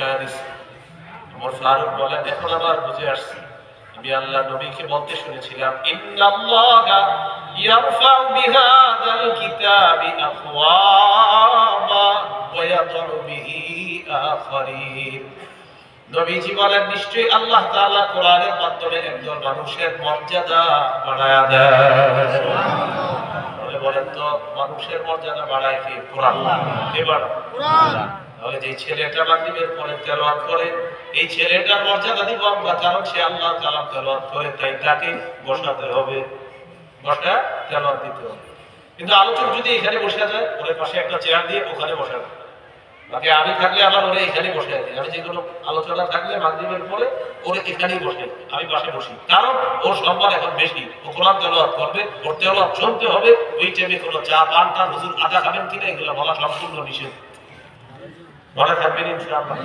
বসায় দিছে। ওমর ফারুক বলেন, এখন আবার বুঝে আসছে, আমি আল্লাহ নবীকে বলতে শুনেছিলাম, ইন্নাল্লাহা ইয়ারফাউ বিহাদাল কিতাবি আকওয়ামা ওয়া ইয়াদউ বিহি আখারিন। নবীজি বলেন, নিশ্চয়ই আল্লাহ তাআলা কোরআনের মাধ্যমে একজন মানুষের মর্যাদা বাড়ায়া দেয়। বলেন তো, মানুষের মর্যাদা বাড়ায় কি? কোরআন। এবার কোরআন। তাহলে যে ছেলেটা মাগরিবের পরে তেলাওয়াত করে, এই ছেলেটার মর্যাদা দিব আমরা, কারণ সে আল্লাহ তাআলা তেলাওয়াত করে, তাই তাকে বসাতে হবে, বসা তেলাওয়াত দিতে হবে। কিন্তু আলোচক যদি এখানে বসে যায়, ওর পাশে একটা চেয়ার দিয়ে ওখানে বসাবে, বাকি আমি থাকলে আবার ওরে এখানে বসে দিই। আমি যে কোনো আলোচনা থাকলে মাগরিবের পরে ওরে এখানেই বসে, আমি পাশে বসি, কারণ ওর সম্মান এখন বেশি। ও কোরআন তেলাওয়াত করবে, ওর তেলাওয়াত শুনতে হবে। ওই টাইমে কোনো চা পান টান হুজুর আদা খাবেন কিনা এগুলো বলা সম্পূর্ণ নিষেধ। বলা থাকবেন ইনশাআল্লাহ।